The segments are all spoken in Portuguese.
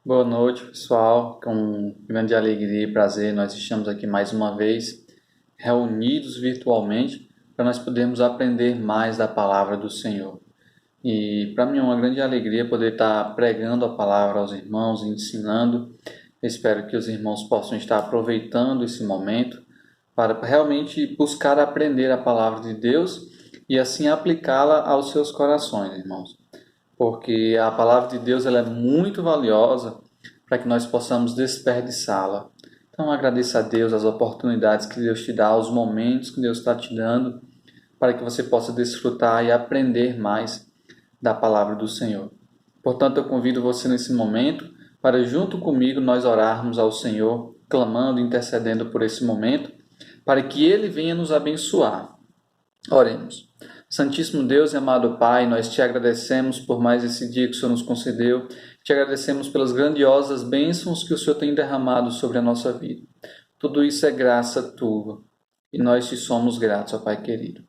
Boa noite, pessoal. Com grande alegria e prazer, nós estamos aqui mais uma vez, reunidos virtualmente, para nós podermos aprender mais da palavra do Senhor. E para mim é uma grande alegria poder estar pregando a palavra aos irmãos, ensinando. Espero que os irmãos possam estar aproveitando esse momento para realmente buscar aprender a palavra de Deus e assim aplicá-la aos seus corações, irmãos, porque a palavra de Deus ela é muito valiosa para que nós possamos desperdiçá-la. Então agradeça a Deus as oportunidades que Deus te dá, os momentos que Deus está te dando, para que você possa desfrutar e aprender mais da palavra do Senhor. Portanto, eu convido você nesse momento para junto comigo nós orarmos ao Senhor, clamando, intercedendo por esse momento, para que Ele venha nos abençoar. Oremos. Santíssimo Deus e amado Pai, nós te agradecemos por mais esse dia que o Senhor nos concedeu. Te agradecemos pelas grandiosas bênçãos que o Senhor tem derramado sobre a nossa vida. Tudo isso é graça tua e nós te somos gratos, ó Pai querido.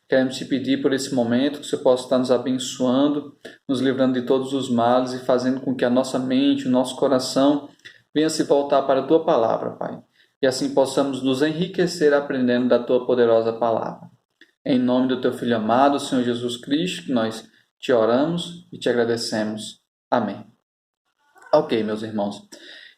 Queremos te pedir por esse momento que o Senhor possa estar nos abençoando, nos livrando de todos os males e fazendo com que a nossa mente, o nosso coração venha se voltar para a tua palavra, Pai. E assim possamos nos enriquecer aprendendo da tua poderosa palavra. Em nome do teu Filho amado, Senhor Jesus Cristo, que nós te oramos e te agradecemos. Amém. Ok, meus irmãos.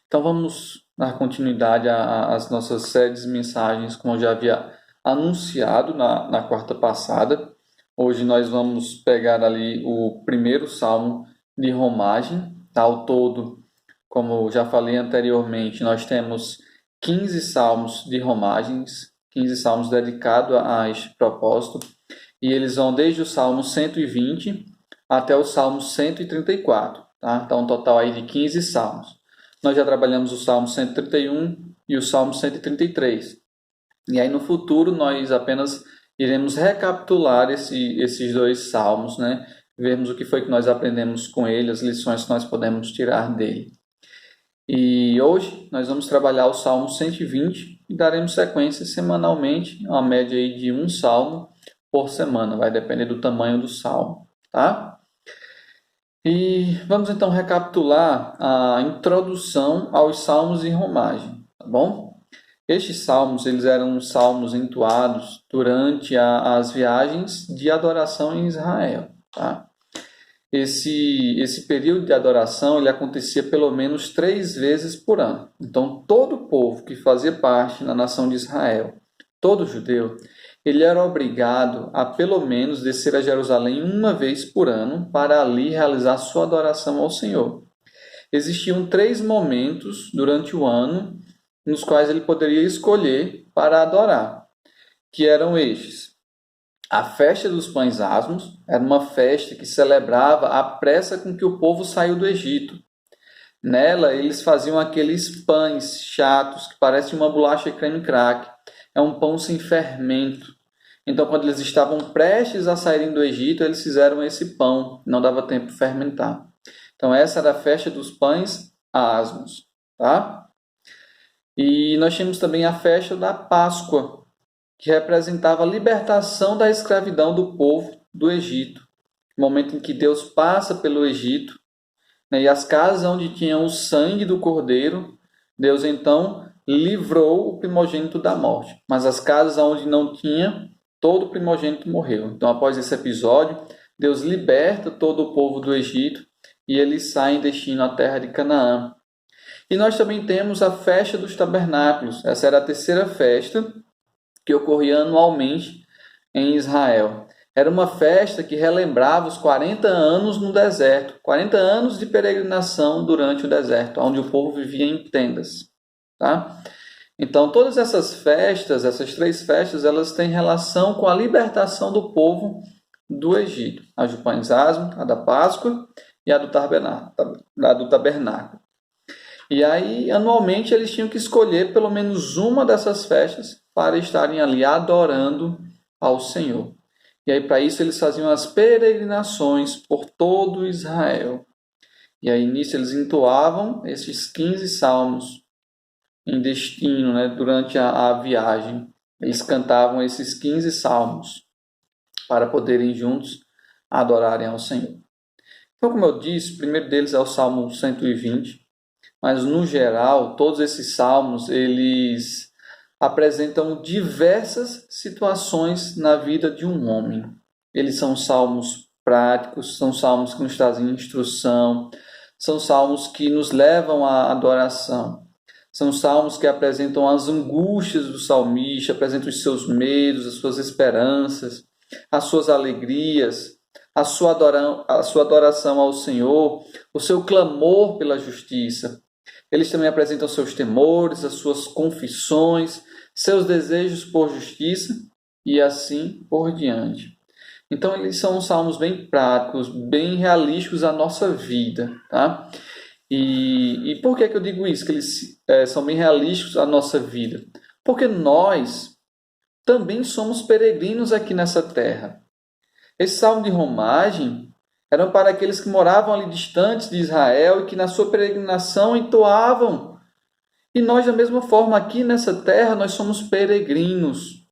Então vamos dar continuidade às nossas séries de mensagens, como eu já havia anunciado na quarta passada. Hoje nós vamos pegar ali o primeiro salmo de romagem. Ao todo, como eu já falei anteriormente, nós temos 15 salmos de romagens, 15 salmos dedicados a este propósito, e eles vão desde o Salmo 120 até o Salmo 134, tá? Então, um total aí de 15 salmos. Nós já trabalhamos o Salmo 131 e o Salmo 133. E aí, no futuro, nós apenas iremos recapitular esses dois salmos, né? Vermos o que foi que nós aprendemos com ele, as lições que nós podemos tirar dele. E hoje nós vamos trabalhar o Salmo 120 e daremos sequência semanalmente, uma média aí de um salmo por semana, vai depender do tamanho do salmo, tá? E vamos então recapitular a introdução aos salmos em romagem, tá bom? Estes salmos, eles eram salmos entoados durante as viagens de adoração em Israel, tá? Esse período de adoração ele acontecia pelo menos 3 vezes por ano. Então, todo o povo que fazia parte da nação de Israel, todo judeu, ele era obrigado a pelo menos descer a Jerusalém uma vez por ano para ali realizar sua adoração ao Senhor. Existiam 3 momentos durante o ano nos quais ele poderia escolher para adorar, que eram estes: a festa dos pães asmos era uma festa que celebrava a pressa com que o povo saiu do Egito. Nela, eles faziam aqueles pães chatos que parecem uma bolacha creme crack. É um pão sem fermento. Então, quando eles estavam prestes a saírem do Egito, eles fizeram esse pão. Não dava tempo de fermentar. Então, essa era a festa dos pães asmos, tá? E nós tínhamos também a festa da Páscoa, que representava a libertação da escravidão do povo do Egito. No momento em que Deus passa pelo Egito, né, e as casas onde tinham o sangue do cordeiro, Deus então livrou o primogênito da morte. Mas as casas onde não tinha, todo o primogênito morreu. Então, após esse episódio, Deus liberta todo o povo do Egito e eles saem em destino à terra de Canaã. E nós também temos a festa dos tabernáculos. Essa era a terceira festa que ocorria anualmente em Israel. Era uma festa que relembrava os 40 anos no deserto, 40 anos de peregrinação durante o deserto, onde o povo vivia em tendas. Tá? Então, todas essas festas, essas 3 festas, elas têm relação com a libertação do povo do Egito. A do pães asmos, a da Páscoa e a do tabernáculo. E aí, anualmente, eles tinham que escolher pelo menos uma dessas festas para estarem ali adorando ao Senhor. E aí, para isso, eles faziam as peregrinações por todo Israel. E aí, nisso, eles entoavam esses 15 salmos em destino, né, durante a viagem. Eles cantavam esses 15 salmos para poderem juntos adorarem ao Senhor. Então, como eu disse, o primeiro deles é o Salmo 120. mas no geral, todos esses salmos, eles apresentam diversas situações na vida de um homem. Eles são salmos práticos, são salmos que nos trazem instrução, são salmos que nos levam à adoração. São salmos que apresentam as angústias do salmista, apresentam os seus medos, as suas esperanças, as suas alegrias, a sua adoração ao Senhor, o seu clamor pela justiça. Eles também apresentam seus temores, as suas confissões, seus desejos por justiça e assim por diante. Então, eles são salmos bem práticos, bem realísticos à nossa vida, tá? E por que eu digo isso? Que eles são bem realísticos à nossa vida? Porque nós também somos peregrinos aqui nessa terra. Esse salmo de romagem eram para aqueles que moravam ali distantes de Israel e que na sua peregrinação entoavam. E nós, da mesma forma, aqui nessa terra, nós somos peregrinos.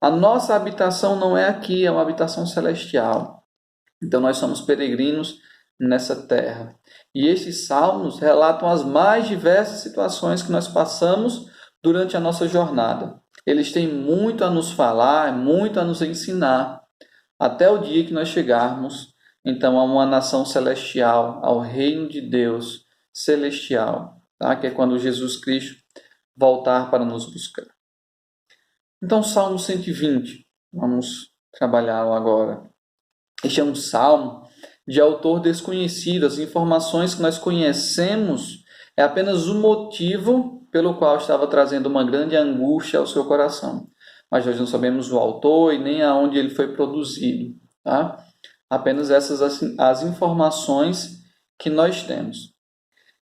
A nossa habitação não é aqui, é uma habitação celestial. Então, nós somos peregrinos nessa terra. E estes salmos relatam as mais diversas situações que nós passamos durante a nossa jornada. Eles têm muito a nos falar, muito a nos ensinar, até o dia que nós chegarmos, então, a uma nação celestial, ao reino de Deus celestial, tá? Que é quando Jesus Cristo voltar para nos buscar. Então, Salmo 120, vamos trabalhá-lo agora. Este é um salmo de autor desconhecido. As informações que nós conhecemos é apenas o motivo pelo qual estava trazendo uma grande angústia ao seu coração. Mas nós não sabemos o autor e nem aonde ele foi produzido, tá? Apenas essas as informações que nós temos.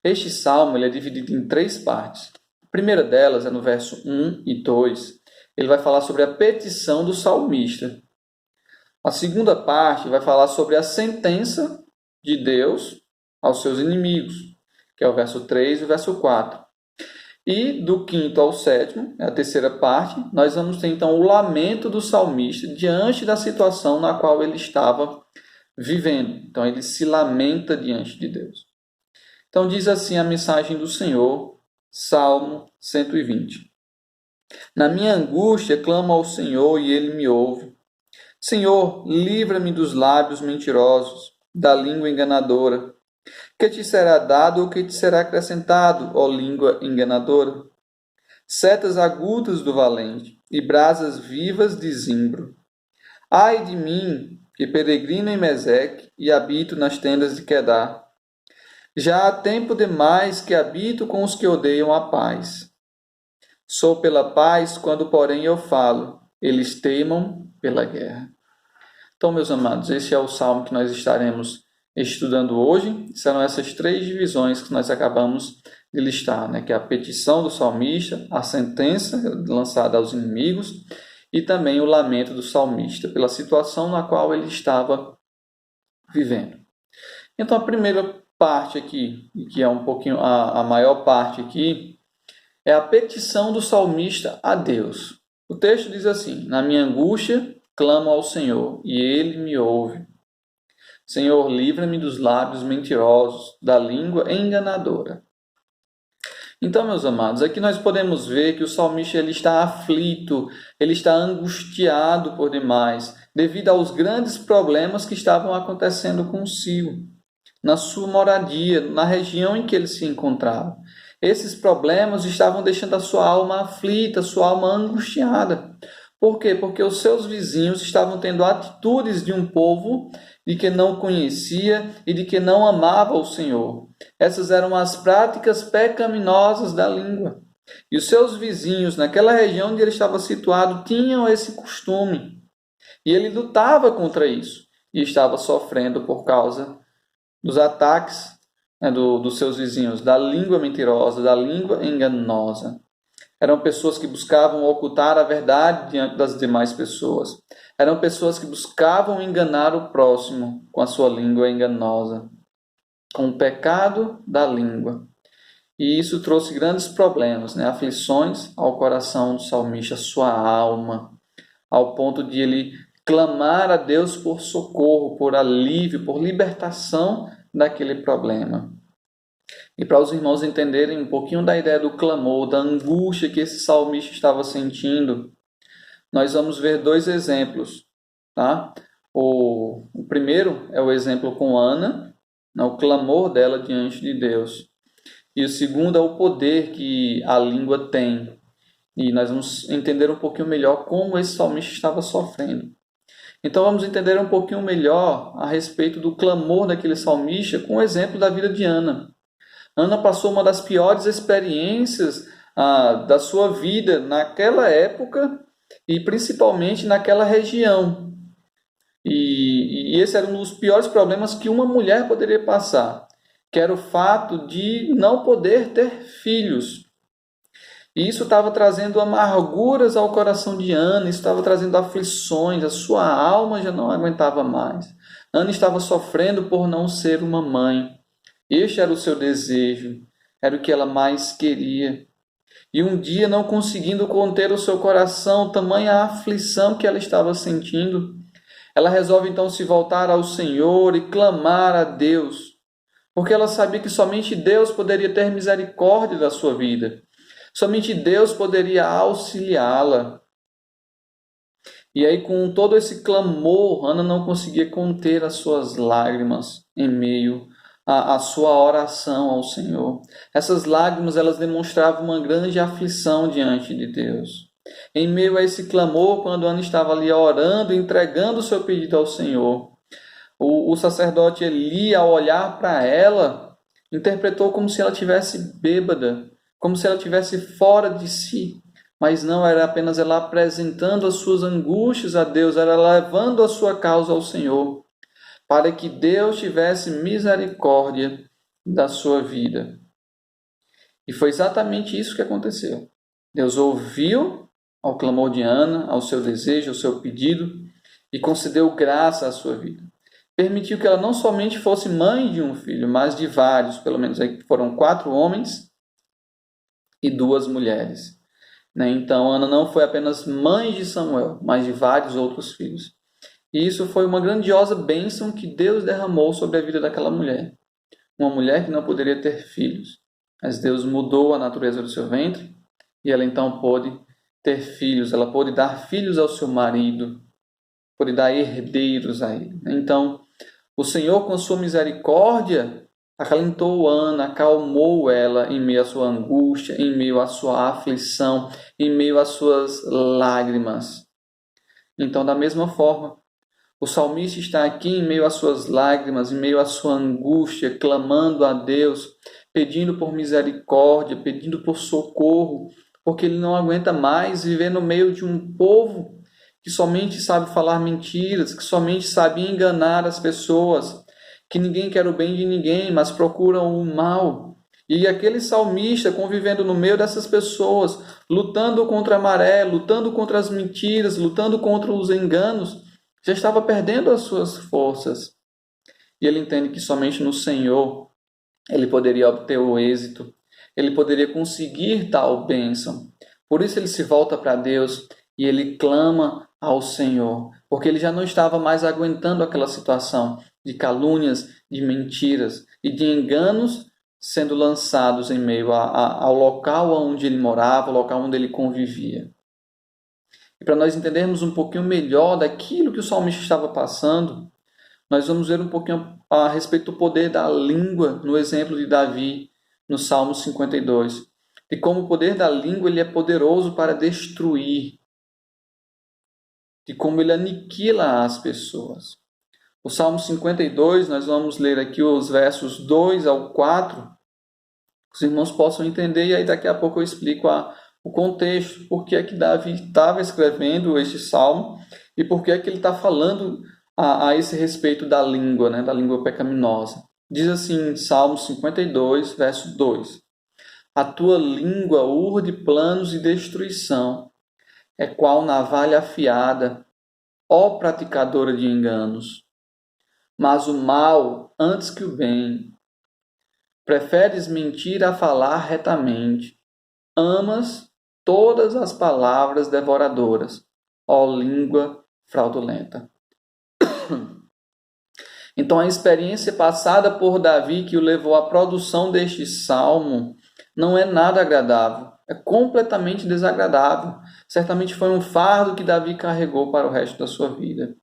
Este salmo ele é dividido em 3 partes. A primeira delas é no verso 1 e 2. Ele vai falar sobre a petição do salmista. A segunda parte vai falar sobre a sentença de Deus aos seus inimigos, que é o verso 3 e o verso 4. E do 5º ao 7º, a terceira parte, nós vamos ter então o lamento do salmista diante da situação na qual ele estava vivendo. Então ele se lamenta diante de Deus. Então diz assim a mensagem do Senhor, Salmo 120. Na minha angústia clamo ao Senhor e ele me ouve. Senhor, livra-me dos lábios mentirosos, da língua enganadora. Que te será dado ou que te será acrescentado, ó língua enganadora? Setas agudas do valente e brasas vivas de zimbro. Ai de mim, que peregrino em Meseque e habito nas tendas de Quedar. Já há tempo demais que habito com os que odeiam a paz. Sou pela paz quando, porém, eu falo. Eles teimam pela guerra. Então, meus amados, esse é o salmo que nós estaremos estudando hoje. Serão essas 3 divisões que nós acabamos de listar, né? Que é a petição do salmista, a sentença lançada aos inimigos e também o lamento do salmista pela situação na qual ele estava vivendo. Então, a primeira parte aqui, que é um pouquinho a maior parte aqui, é a petição do salmista a Deus. O texto diz assim: na minha angústia clamo ao Senhor e ele me ouve. Senhor, livra-me dos lábios mentirosos, da língua enganadora. Então, meus amados, aqui nós podemos ver que o salmista ele está aflito, ele está angustiado por demais, devido aos grandes problemas que estavam acontecendo consigo, na sua moradia, na região em que ele se encontrava. Esses problemas estavam deixando a sua alma aflita, a sua alma angustiada. Por quê? Porque os seus vizinhos estavam tendo atitudes de um povo de que não conhecia e de que não amava o Senhor. Essas eram as práticas pecaminosas da língua. E os seus vizinhos, naquela região onde ele estava situado, tinham esse costume. E ele lutava contra isso. E estava sofrendo por causa dos ataques, né, dos seus vizinhos, da língua mentirosa, da língua enganosa. Eram pessoas que buscavam ocultar a verdade diante das demais pessoas. Eram pessoas que buscavam enganar o próximo com a sua língua enganosa, com o pecado da língua. E isso trouxe grandes problemas, né? Aflições ao coração do salmista, sua alma, ao ponto de ele clamar a Deus por socorro, por alívio, por libertação daquele problema. E para os irmãos entenderem um pouquinho da ideia do clamor, da angústia que esse salmista estava sentindo, nós vamos ver dois exemplos, tá? O primeiro é o exemplo com Ana, né, o clamor dela diante de Deus. E o segundo é o poder que a língua tem. E nós vamos entender um pouquinho melhor como esse salmista estava sofrendo. Então vamos entender um pouquinho melhor a respeito do clamor daquele salmista com o exemplo da vida de Ana. Ana passou uma das piores experiências da sua vida naquela época e principalmente naquela região. E esse era um dos piores problemas que uma mulher poderia passar, que era o fato de não poder ter filhos. E isso estava trazendo amarguras ao coração de Ana, isso estava trazendo aflições, a sua alma já não aguentava mais. Ana estava sofrendo por não ser uma mãe. Este era o seu desejo, era o que ela mais queria. E um dia, não conseguindo conter o seu coração, tamanha aflição que ela estava sentindo, ela resolve então se voltar ao Senhor e clamar a Deus, porque ela sabia que somente Deus poderia ter misericórdia da sua vida. Somente Deus poderia auxiliá-la. E aí, com todo esse clamor, Ana não conseguia conter as suas lágrimas em meio à sua oração ao Senhor. Essas lágrimas, elas demonstravam uma grande aflição diante de Deus. Em meio a esse clamor, quando Ana estava ali orando, entregando o seu pedido ao Senhor, o sacerdote Eli, ao olhar para ela, interpretou como se ela tivesse bêbada, como se ela estivesse fora de si. Mas não, era apenas ela apresentando as suas angústias a Deus, era levando a sua causa ao Senhor, para que Deus tivesse misericórdia da sua vida. E foi exatamente isso que aconteceu. Deus ouviu ao clamor de Ana, ao seu desejo, ao seu pedido, e concedeu graça à sua vida. Permitiu que ela não somente fosse mãe de um filho, mas de vários, pelo menos aí foram 4 homens e 2 mulheres. Então, Ana não foi apenas mãe de Samuel, mas de vários outros filhos. E isso foi uma grandiosa bênção que Deus derramou sobre a vida daquela mulher. Uma mulher que não poderia ter filhos, mas Deus mudou a natureza do seu ventre e ela então pôde ter filhos, ela pôde dar filhos ao seu marido, pôde dar herdeiros a ele. Então, o Senhor, com a sua misericórdia, acalentou Ana, acalmou ela em meio à sua angústia, em meio à sua aflição, em meio às suas lágrimas. Então, da mesma forma, o salmista está aqui em meio às suas lágrimas, em meio à sua angústia, clamando a Deus, pedindo por misericórdia, pedindo por socorro, porque ele não aguenta mais viver no meio de um povo que somente sabe falar mentiras, que somente sabe enganar as pessoas, que ninguém quer o bem de ninguém, mas procuram o mal. E aquele salmista convivendo no meio dessas pessoas, lutando contra a maré, lutando contra as mentiras, lutando contra os enganos, já estava perdendo as suas forças. E ele entende que somente no Senhor ele poderia obter o êxito, ele poderia conseguir tal bênção. Por isso ele se volta para Deus e ele clama ao Senhor, porque ele já não estava mais aguentando aquela situação de calúnias, de mentiras e de enganos sendo lançados em meio ao local onde ele morava, ao local onde ele convivia. E para nós entendermos um pouquinho melhor daquilo que o salmista estava passando, nós vamos ver um pouquinho a respeito do poder da língua no exemplo de Davi, no Salmo 52. E como o poder da língua ele é poderoso para destruir, de como ele aniquila as pessoas. O Salmo 52, nós vamos ler aqui os versos 2 ao 4, que os irmãos possam entender, e aí daqui a pouco eu explico o contexto, por que é que Davi estava escrevendo este salmo e por que é que ele está falando a esse respeito da língua, né, da língua pecaminosa. Diz assim, Salmo 52, verso 2: A tua língua urde planos de destruição, é qual navalha afiada, ó praticadora de enganos. Mas o mal antes que o bem. Preferes mentir a falar retamente. Amas todas as palavras devoradoras, ó língua fraudulenta. Então, a experiência passada por Davi que o levou à produção deste salmo não é nada agradável, é completamente desagradável. Certamente foi um fardo que Davi carregou para o resto da sua vida.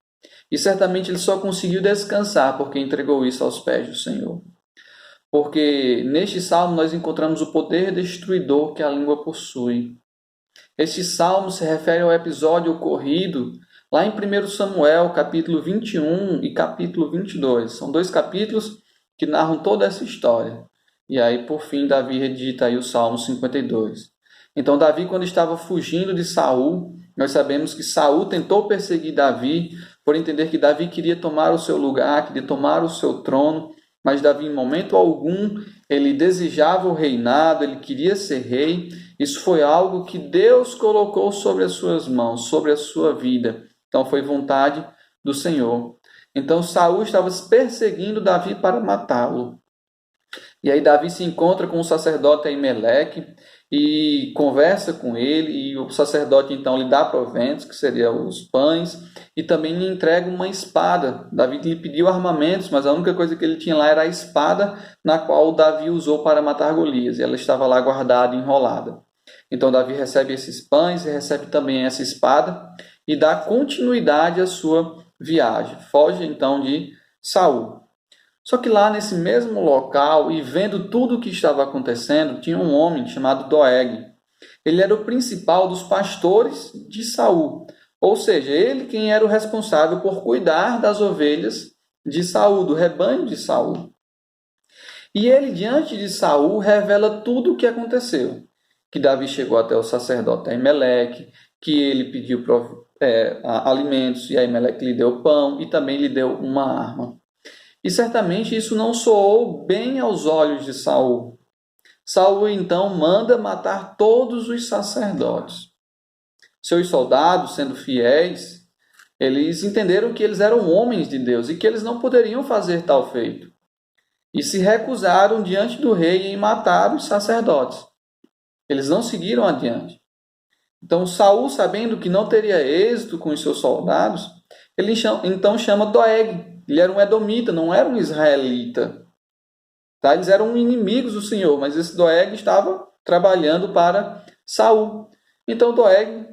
E certamente ele só conseguiu descansar porque entregou isso aos pés do Senhor. Porque neste salmo nós encontramos o poder destruidor que a língua possui. Este salmo se refere ao episódio ocorrido lá em 1 Samuel, capítulo 21 e capítulo 22. São dois capítulos que narram toda essa história. E aí, por fim, Davi redita aí o Salmo 52. Então, Davi, quando estava fugindo de Saul, nós sabemos que Saul tentou perseguir Davi, por entender que Davi queria tomar o seu lugar, queria tomar o seu trono, mas Davi, em momento algum, ele desejava o reinado, ele queria ser rei. Isso foi algo que Deus colocou sobre as suas mãos, sobre a sua vida. Então foi vontade do Senhor. Então Saul estava perseguindo Davi para matá-lo. E aí Davi se encontra com o sacerdote Aimeleque e conversa com ele, e o sacerdote então lhe dá proventos, que seriam os pães, e também lhe entrega uma espada. Davi lhe pediu armamentos, mas a única coisa que ele tinha lá era a espada na qual Davi usou para matar Golias, e ela estava lá guardada, enrolada. Então Davi recebe esses pães e recebe também essa espada e dá continuidade à sua viagem. Foge então de Saul. Só que lá nesse mesmo local, e vendo tudo o que estava acontecendo, tinha um homem chamado Doeg. Ele era o principal dos pastores de Saul, ou seja, ele quem era o responsável por cuidar das ovelhas de Saul, do rebanho de Saul. E ele, diante de Saul, revela tudo o que aconteceu. Que Davi chegou até o sacerdote Aimeleque, que ele pediu alimentos, e Aimeleque lhe deu pão, e também lhe deu uma arma. E certamente isso não soou bem aos olhos de Saul. Saul então manda matar todos os sacerdotes. Seus soldados, sendo fiéis, eles entenderam que eles eram homens de Deus e que eles não poderiam fazer tal feito. E se recusaram diante do rei em matar os sacerdotes. Eles não seguiram adiante. Então Saul, sabendo que não teria êxito com os seus soldados, ele então chama Doeg. Ele era um edomita, não era um israelita. Tá? Eles eram inimigos do Senhor, mas esse Doeg estava trabalhando para Saul. Então Doeg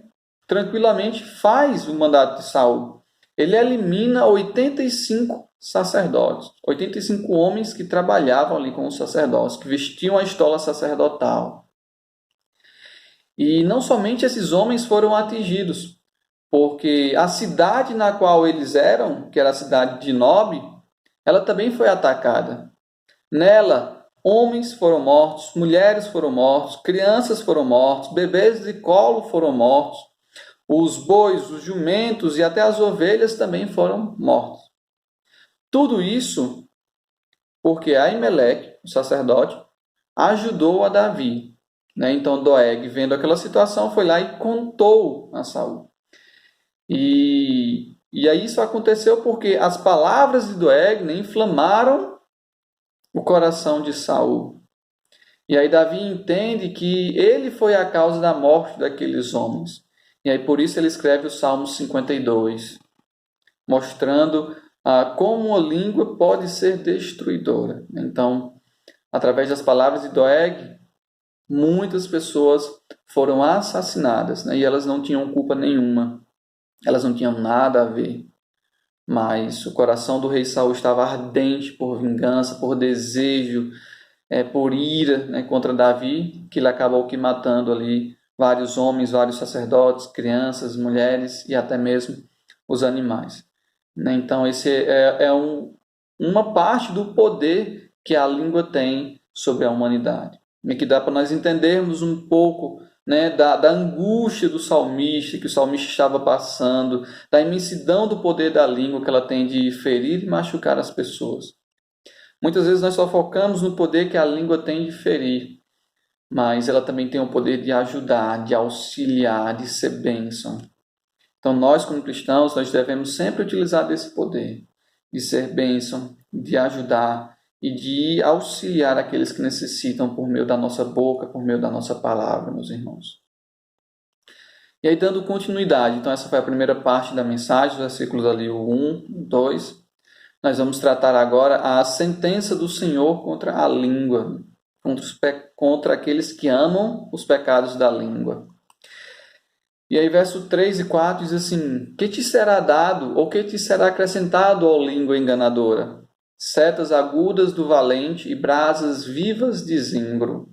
tranquilamente faz o mandato de Saul. Ele elimina 85 sacerdotes, 85 homens que trabalhavam ali com os sacerdotes, que vestiam a estola sacerdotal. E não somente esses homens foram atingidos, porque a cidade na qual eles eram, que era a cidade de Nob, ela também foi atacada. Nela, homens foram mortos, mulheres foram mortos, crianças foram mortos, bebês de colo foram mortos, os bois, os jumentos e até as ovelhas também foram mortos. Tudo isso porque Aimeleque, o sacerdote, ajudou a Davi. Então Doeg, vendo aquela situação, foi lá e contou a Saul. E aí isso aconteceu porque as palavras de Doeg inflamaram o coração de Saul. E aí Davi entende que ele foi a causa da morte daqueles homens. E aí por isso ele escreve o Salmo 52, mostrando como a língua pode ser destruidora. Então, através das palavras de Doeg, muitas pessoas foram assassinadas, e elas não tinham culpa nenhuma. Elas não tinham nada a ver, mas o coração do rei Saul estava ardente por vingança, por desejo, por ira, contra Davi, que ele acabou matando ali vários homens, vários sacerdotes, crianças, mulheres e até mesmo os animais. Então esse uma parte do poder que a língua tem sobre a humanidade. E que dá para nós entendermos um pouco da angústia do salmista, que o salmista estava passando, da imensidão do poder da língua que ela tem de ferir e machucar as pessoas. Muitas vezes nós só focamos no poder que a língua tem de ferir, mas ela também tem o poder de ajudar, de auxiliar, de ser bênção. Então nós, como cristãos, nós devemos sempre utilizar desse poder, de ser bênção, de ajudar e de auxiliar aqueles que necessitam por meio da nossa boca, por meio da nossa palavra, meus irmãos. E aí, dando continuidade, então essa foi a primeira parte da mensagem, os versículos ali, o 1, 2. Nós vamos tratar agora a sentença do Senhor contra a língua, contra aqueles que amam os pecados da língua. E aí, verso 3 e 4 diz assim: que te será dado, ou que te será acrescentado, ó língua enganadora? Setas agudas do valente e brasas vivas de zimbro.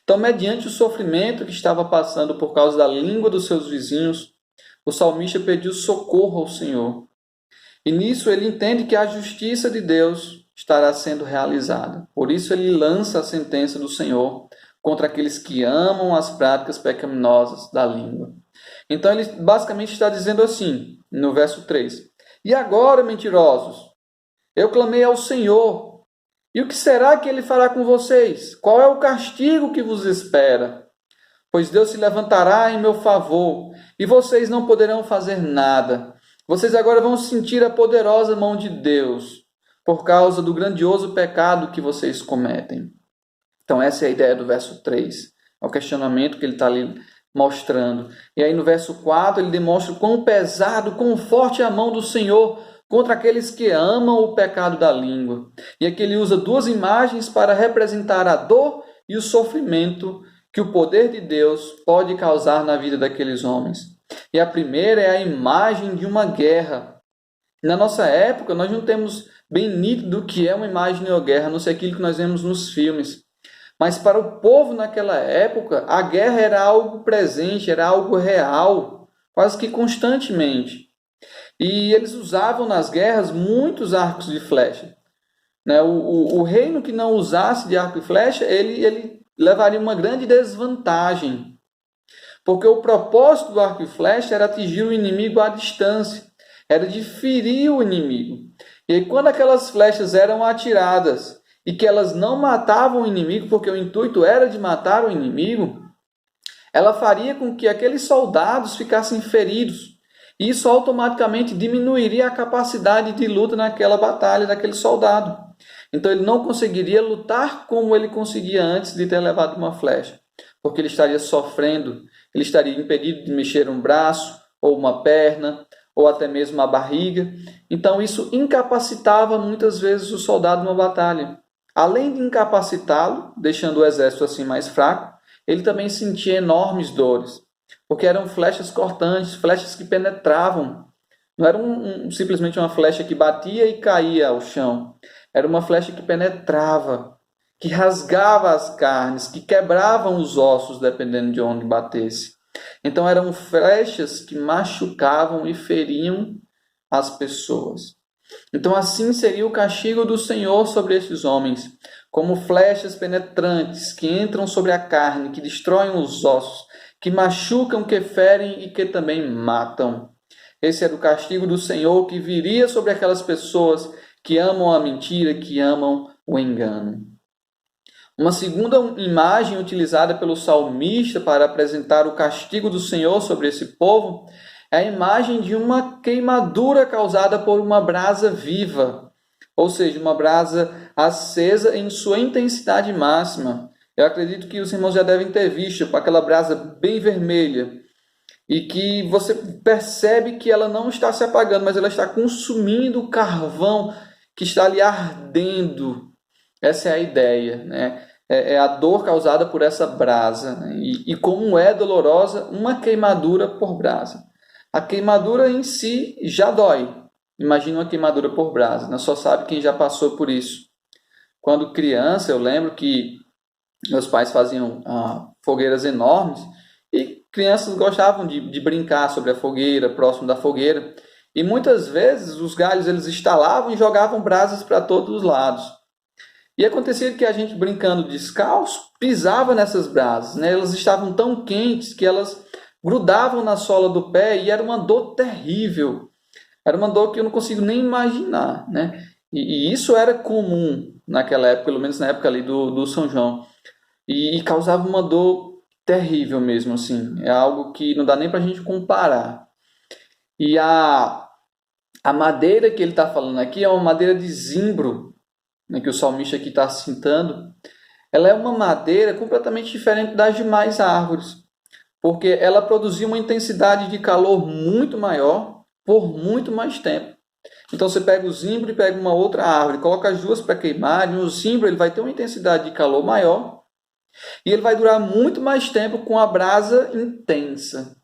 Então, mediante o sofrimento que estava passando por causa da língua dos seus vizinhos, o salmista pediu socorro ao Senhor. E nisso ele entende que a justiça de Deus estará sendo realizada. Por isso ele lança a sentença do Senhor contra aqueles que amam as práticas pecaminosas da língua. Então ele basicamente está dizendo assim, no verso 3: e agora, mentirosos, eu clamei ao Senhor, e o que será que ele fará com vocês? Qual é o castigo que vos espera? Pois Deus se levantará em meu favor, e vocês não poderão fazer nada. Vocês agora vão sentir a poderosa mão de Deus, por causa do grandioso pecado que vocês cometem. Então essa é a ideia do verso 3, é o questionamento que ele está ali mostrando. E aí no verso 4 ele demonstra o quão pesado, quão forte é a mão do Senhor contra aqueles que amam o pecado da língua. E aqui ele usa duas imagens para representar a dor e o sofrimento que o poder de Deus pode causar na vida daqueles homens. E a primeira é a imagem de uma guerra. Na nossa época, nós não temos bem nítido o que é uma imagem de uma guerra, a não ser aquilo que nós vemos nos filmes. Mas para o povo naquela época, a guerra era algo presente, era algo real, quase que constantemente. E eles usavam nas guerras muitos arcos de flecha. O reino que não usasse de arco e flecha, ele levaria uma grande desvantagem. Porque o propósito do arco e flecha era atingir o inimigo à distância, era de ferir o inimigo. E aí, quando aquelas flechas eram atiradas e que elas não matavam o inimigo, porque o intuito era de matar o inimigo, ela faria com que aqueles soldados ficassem feridos. E isso automaticamente diminuiria a capacidade de luta naquela batalha daquele soldado. Então ele não conseguiria lutar como ele conseguia antes de ter levado uma flecha, porque ele estaria sofrendo, ele estaria impedido de mexer um braço, ou uma perna, ou até mesmo a barriga. Então isso incapacitava muitas vezes o soldado numa batalha. Além de incapacitá-lo, deixando o exército assim mais fraco, ele também sentia enormes dores, porque eram flechas cortantes, flechas que penetravam. Não era simplesmente uma flecha que batia e caía ao chão. Era uma flecha que penetrava, que rasgava as carnes, que quebravam os ossos, dependendo de onde batesse. Então eram flechas que machucavam e feriam as pessoas. Então assim seria o castigo do Senhor sobre esses homens, como flechas penetrantes que entram sobre a carne, que destroem os ossos, que machucam, que ferem e que também matam. Esse era o castigo do Senhor que viria sobre aquelas pessoas que amam a mentira, que amam o engano. Uma segunda imagem utilizada pelo salmista para apresentar o castigo do Senhor sobre esse povo é a imagem de uma queimadura causada por uma brasa viva, ou seja, uma brasa acesa em sua intensidade máxima. Eu acredito que os irmãos já devem ter visto aquela brasa bem vermelha e que você percebe que ela não está se apagando, mas ela está consumindo o carvão que está ali ardendo. Essa é a ideia, né? É a dor causada por essa brasa, né? E como é dolorosa uma queimadura por brasa. A queimadura em si já dói. Imagina uma queimadura por brasa, né? Só sabe quem já passou por isso. Quando criança, eu lembro que meus pais faziam fogueiras enormes e crianças gostavam de brincar sobre a fogueira, próximo da fogueira. E muitas vezes os galhos eles estalavam e jogavam brasas para todos os lados. E acontecia que a gente, brincando descalço, pisava nessas brasas, né? Elas estavam tão quentes que elas grudavam na sola do pé e era uma dor terrível. Era uma dor que eu não consigo nem imaginar, né? E isso era comum naquela época, pelo menos na época ali do São João. E causava uma dor terrível mesmo, assim. É algo que não dá nem para a gente comparar. E a madeira que ele está falando aqui é uma madeira de zimbro, né, que o salmista aqui está citando. Ela é uma madeira completamente diferente das demais árvores, porque ela produzia uma intensidade de calor muito maior por muito mais tempo. Então você pega o zimbro e pega uma outra árvore, coloca as duas para queimar, e o zimbro ele vai ter uma intensidade de calor maior e ele vai durar muito mais tempo com a brasa intensa.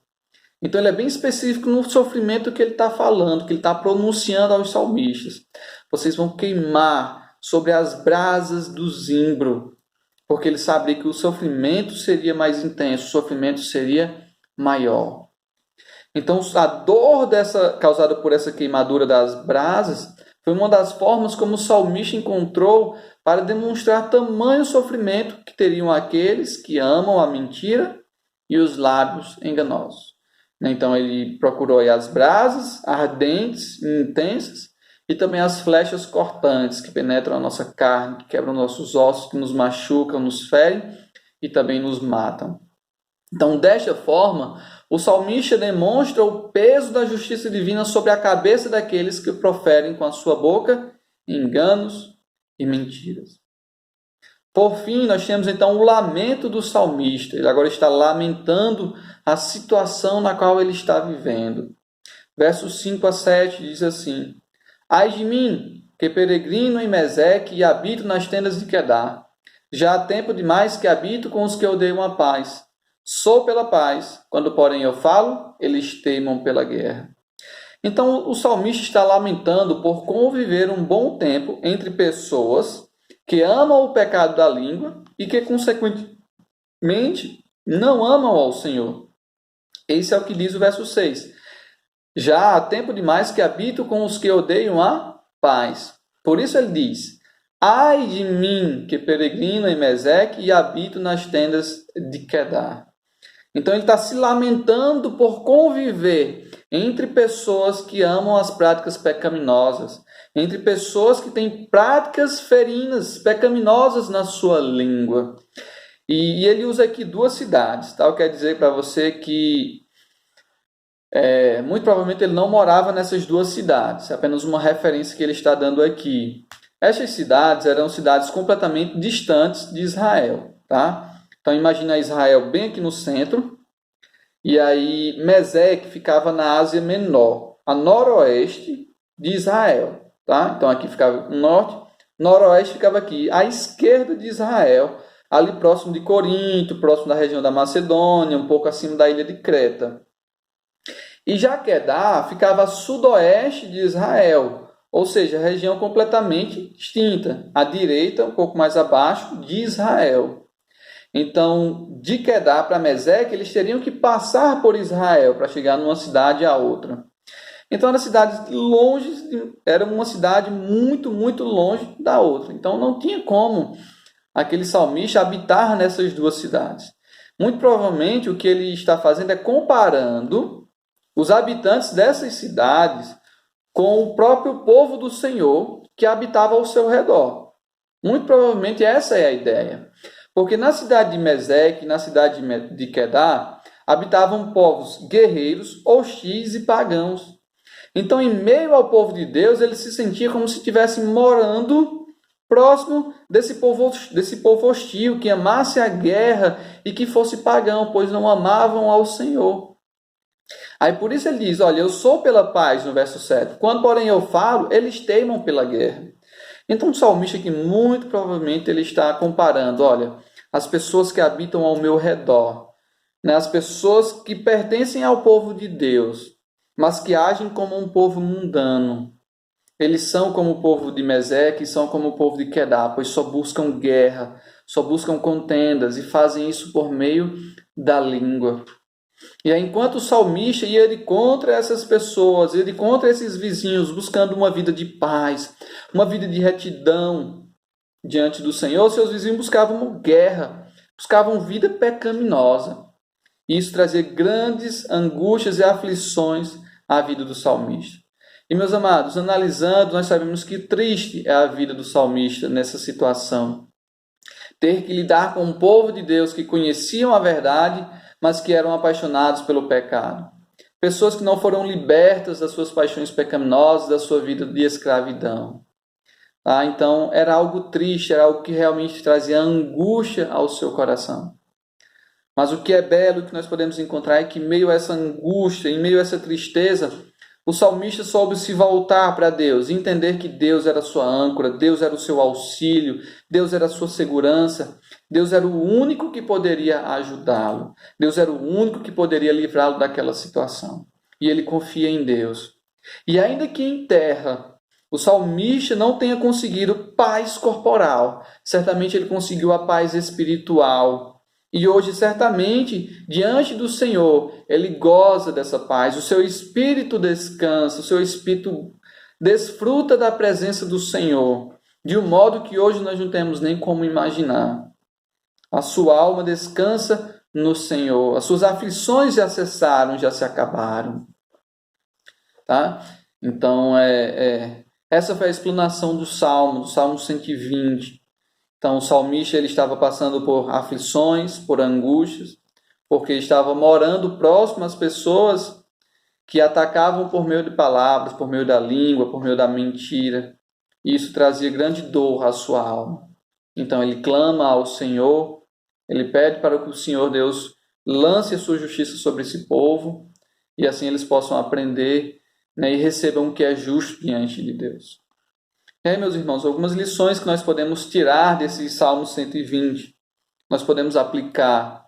Então ele é bem específico no sofrimento que ele está falando, que ele está pronunciando aos salmistas. Vocês vão queimar sobre as brasas do zimbro, porque ele sabia que o sofrimento seria mais intenso, o sofrimento seria maior. Então a dor causada por essa queimadura das brasas foi uma das formas como o salmista encontrou para demonstrar tamanho sofrimento que teriam aqueles que amam a mentira e os lábios enganosos. Então ele procurou aí as brasas ardentes e intensas e também as flechas cortantes que penetram a nossa carne, que quebram nossos ossos, que nos machucam, nos ferem e também nos matam. Então, desta forma, o salmista demonstra o peso da justiça divina sobre a cabeça daqueles que proferem com a sua boca enganos e mentiras. Por fim, nós temos então o lamento do salmista. Ele agora está lamentando a situação na qual ele está vivendo. Versos 5 a 7 diz assim: Ai de mim, que peregrino em Meseque e habito nas tendas de Quedar. Já há tempo demais que habito com os que odeiam a paz. Sou pela paz, quando porém eu falo, eles teimam pela guerra. Então o salmista está lamentando por conviver um bom tempo entre pessoas que amam o pecado da língua e que, consequentemente, não amam ao Senhor. Esse é o que diz o verso 6. Já há tempo demais que habito com os que odeiam a paz. Por isso ele diz: Ai de mim, que peregrino em Meseque e habito nas tendas de Quedar. Então ele está se lamentando por conviver entre pessoas que amam as práticas pecaminosas, entre pessoas que têm práticas ferinas, pecaminosas na sua língua. E ele usa aqui duas cidades. Tá? Eu quero dizer para você que muito provavelmente ele não morava nessas duas cidades. É apenas uma referência que ele está dando aqui. Estas cidades eram cidades completamente distantes de Israel. Tá? Então imagina Israel bem aqui no centro. E aí Meseque ficava na Ásia Menor, a noroeste de Israel. Tá? Então aqui ficava o norte, noroeste ficava aqui, à esquerda de Israel, ali próximo de Corinto, próximo da região da Macedônia, um pouco acima da ilha de Creta. E já Quedar ficava a sudoeste de Israel, ou seja, a região completamente distinta, à direita, um pouco mais abaixo de Israel. Então, de Quedar para Meseque, eles teriam que passar por Israel para chegar numa cidade a outra. Então, era uma cidade muito, muito longe da outra. Então, não tinha como aquele salmista habitar nessas duas cidades. Muito provavelmente, o que ele está fazendo é comparando os habitantes dessas cidades com o próprio povo do Senhor que habitava ao seu redor. Muito provavelmente essa é a ideia. Porque na cidade de Meseque, na cidade de Quedar, habitavam povos guerreiros, hostis e pagãos. Então, em meio ao povo de Deus, ele se sentia como se estivesse morando próximo desse povo hostil, que amasse a guerra e que fosse pagão, pois não amavam ao Senhor. Aí por isso ele diz, olha, eu sou pela paz, no verso 7. Quando, porém, eu falo, eles teimam pela guerra. Então o salmista aqui, muito provavelmente, ele está comparando, olha, as pessoas que habitam ao meu redor, né, as pessoas que pertencem ao povo de Deus, mas que agem como um povo mundano. Eles são como o povo de Meseque, são como o povo de Quedar, pois só buscam guerra, só buscam contendas e fazem isso por meio da língua. E aí, enquanto o salmista ia de contra essas pessoas, ia de contra esses vizinhos, buscando uma vida de paz, uma vida de retidão diante do Senhor, seus vizinhos buscavam guerra, buscavam vida pecaminosa. E isso trazia grandes angústias e aflições à vida do salmista. E, meus amados, analisando, nós sabemos que triste é a vida do salmista nessa situação. Ter que lidar com um povo de Deus que conheciam a verdade, mas que eram apaixonados pelo pecado. Pessoas que não foram libertas das suas paixões pecaminosas, da sua vida de escravidão. Então, era algo triste, era algo que realmente trazia angústia ao seu coração. Mas o que é belo, que nós podemos encontrar é que, em meio a essa angústia, em meio a essa tristeza, O salmista soube se voltar para Deus, entender que Deus era a sua âncora, Deus era o seu auxílio, Deus era a sua segurança, Deus era o único que poderia ajudá-lo, Deus era o único que poderia livrá-lo daquela situação. E ele confia em Deus. E ainda que em terra o salmista não tenha conseguido paz corporal, certamente ele conseguiu a paz espiritual. E hoje, certamente, diante do Senhor, ele goza dessa paz, o seu espírito descansa, o seu espírito desfruta da presença do Senhor, de um modo que hoje nós não temos nem como imaginar. A sua alma descansa no Senhor, as suas aflições já cessaram, já se acabaram. Tá? Então, essa foi a explanação do Salmo 120. Então, o salmista ele estava passando por aflições, por angústias, porque estava morando próximo às pessoas que atacavam por meio de palavras, por meio da língua, por meio da mentira. E isso trazia grande dor à sua alma. Então, ele clama ao Senhor, ele pede para que o Senhor Deus lance a sua justiça sobre esse povo, e assim eles possam aprender, né, e recebam o que é justo diante de Deus. E aí, meus irmãos, algumas lições que nós podemos tirar desse Salmo 120, nós podemos aplicar.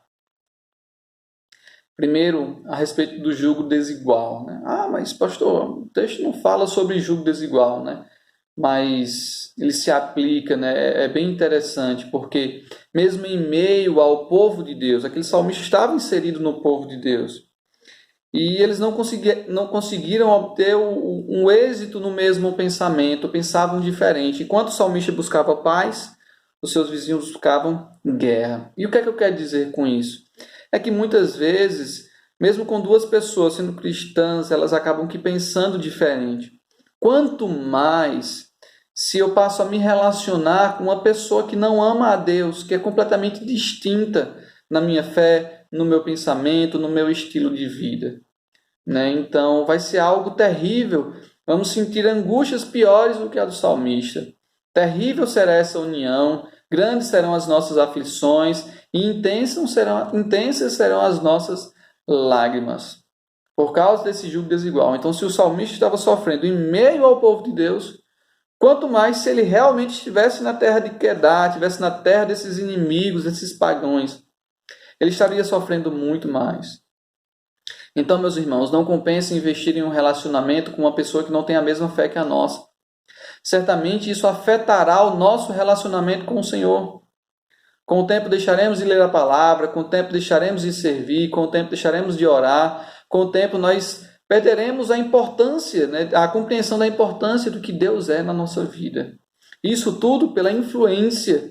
Primeiro, a respeito do jugo desigual. Né? Mas pastor, o texto não fala sobre jugo desigual, né? Mas ele se aplica, né? É bem interessante, porque mesmo em meio ao povo de Deus, aquele salmista estava inserido no povo de Deus, e eles não conseguiram obter um êxito no mesmo pensamento, pensavam diferente. Enquanto o salmista buscava paz, os seus vizinhos buscavam guerra. E o que é que eu quero dizer com isso? É que muitas vezes, mesmo com duas pessoas sendo cristãs, elas acabam que pensando diferente. Quanto mais se eu passo a me relacionar com uma pessoa que não ama a Deus, que é completamente distinta na minha fé, no meu pensamento, no meu estilo de vida. Né? Então, vai ser algo terrível. Vamos sentir angústias piores do que a do salmista. Terrível será essa união, grandes serão as nossas aflições e intensas serão as nossas lágrimas, por causa desse jugo desigual. Então, se o salmista estava sofrendo em meio ao povo de Deus, quanto mais se ele realmente estivesse na terra de Quedar, estivesse na terra desses inimigos, desses pagãos, ele estaria sofrendo muito mais. Então, meus irmãos, não compensa investir em um relacionamento com uma pessoa que não tem a mesma fé que a nossa. Certamente isso afetará o nosso relacionamento com o Senhor. Com o tempo deixaremos de ler a palavra, com o tempo deixaremos de servir, com o tempo deixaremos de orar, com o tempo nós perderemos a importância, né, a compreensão da importância do que Deus é na nossa vida. Isso tudo pela influência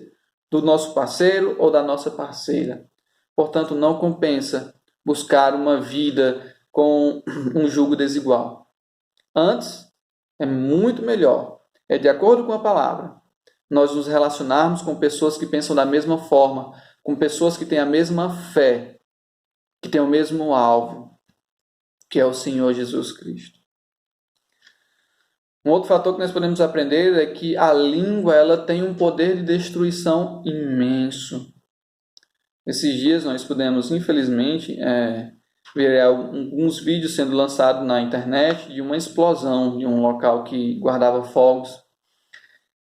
do nosso parceiro ou da nossa parceira. Portanto, não compensa buscar uma vida com um jugo desigual. Antes, é muito melhor, de acordo com a palavra, nós nos relacionarmos com pessoas que pensam da mesma forma, com pessoas que têm a mesma fé, que têm o mesmo alvo, que é o Senhor Jesus Cristo. Um outro fator que nós podemos aprender é que a língua ela tem um poder de destruição imenso. Esses dias nós pudemos, infelizmente, ver alguns vídeos sendo lançados na internet de uma explosão de um local que guardava fogos.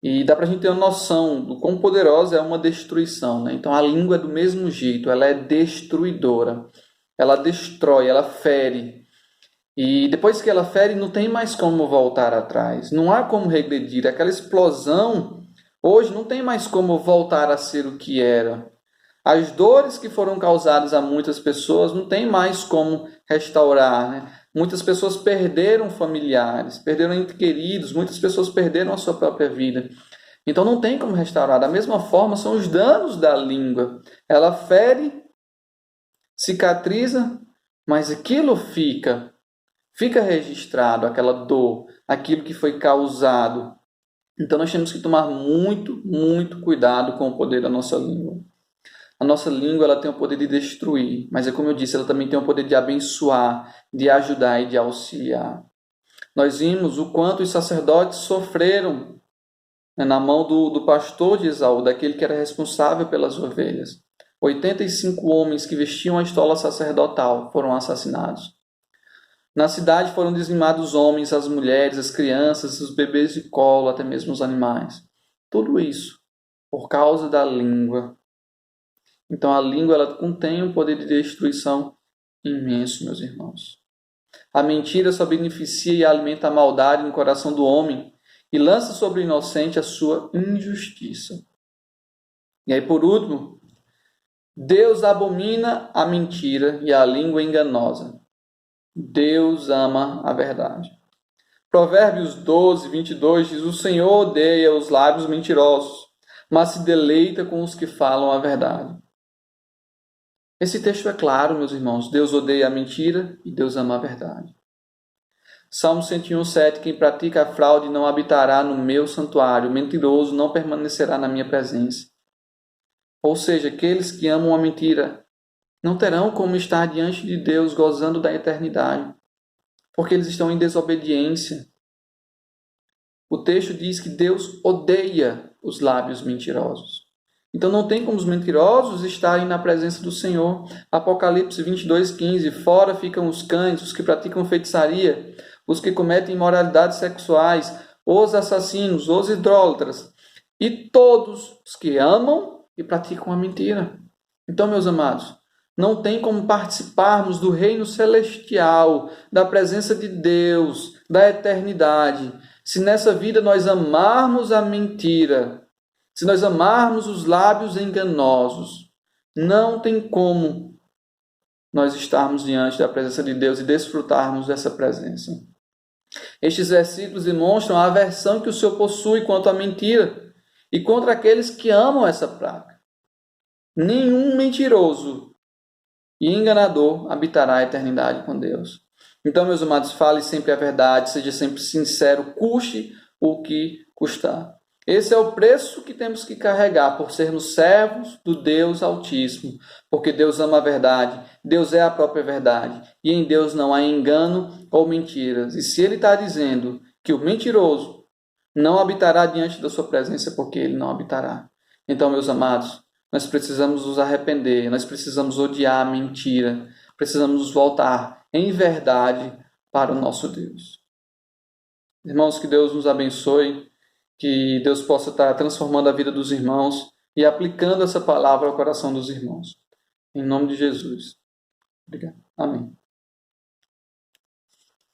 E dá para a gente ter uma noção do quão poderosa é uma destruição. Né? Então a língua é do mesmo jeito, ela é destruidora. Ela destrói, ela fere. E depois que ela fere, não tem mais como voltar atrás. Não há como regredir. Aquela explosão, hoje, não tem mais como voltar a ser o que era. As dores que foram causadas a muitas pessoas não tem mais como restaurar. Né? Muitas pessoas perderam familiares, perderam entes queridos, muitas pessoas perderam a sua própria vida. Então não tem como restaurar. Da mesma forma, são os danos da língua. Ela fere, cicatriza, mas aquilo fica registrado, aquela dor, aquilo que foi causado. Então nós temos que tomar muito, muito cuidado com o poder da nossa língua. A nossa língua ela tem o poder de destruir, mas como eu disse, ela também tem o poder de abençoar, de ajudar e de auxiliar. Nós vimos o quanto os sacerdotes sofreram, né, na mão do pastor de Esaú, daquele que era responsável pelas ovelhas. 85 homens que vestiam a estola sacerdotal foram assassinados. Na cidade foram dizimados os homens, as mulheres, as crianças, os bebês de colo, até mesmo os animais. Tudo isso por causa da língua. Então a língua ela contém um poder de destruição imenso, meus irmãos. A mentira só beneficia e alimenta a maldade no coração do homem e lança sobre o inocente a sua injustiça. E aí, por último, Deus abomina a mentira e a língua enganosa. Deus ama a verdade. Provérbios 12, 22 diz: o Senhor odeia os lábios mentirosos, mas se deleita com os que falam a verdade. Esse texto é claro, meus irmãos. Deus odeia a mentira e Deus ama a verdade. Salmo 101, 7. Quem pratica a fraude não habitará no meu santuário. O mentiroso não permanecerá na minha presença. Ou seja, aqueles que amam a mentira não terão como estar diante de Deus gozando da eternidade, porque eles estão em desobediência. O texto diz que Deus odeia os lábios mentirosos. Então não tem como os mentirosos estarem na presença do Senhor. Apocalipse 22, 15. Fora ficam os cães, os que praticam feitiçaria, os que cometem imoralidades sexuais, os assassinos, os idólatras, e todos os que amam e praticam a mentira. Então, meus amados, não tem como participarmos do reino celestial, da presença de Deus, da eternidade, se nessa vida nós amarmos a mentira, se nós amarmos os lábios enganosos. Não tem como nós estarmos diante da presença de Deus e desfrutarmos dessa presença. Estes versículos demonstram a aversão que o Senhor possui quanto à mentira e contra aqueles que amam essa prática. Nenhum mentiroso e enganador habitará a eternidade com Deus. Então, meus amados, fale sempre a verdade, seja sempre sincero, custe o que custar. Esse é o preço que temos que carregar por sermos servos do Deus Altíssimo, porque Deus ama a verdade, Deus é a própria verdade, e em Deus não há engano ou mentiras. E se Ele está dizendo que o mentiroso não habitará diante da sua presença, porque Ele não habitará. Então, meus amados, nós precisamos nos arrepender, nós precisamos odiar a mentira, precisamos nos voltar em verdade para o nosso Deus. Irmãos, que Deus nos abençoe, que Deus possa estar transformando a vida dos irmãos e aplicando essa palavra ao coração dos irmãos. Em nome de Jesus. Obrigado. Amém.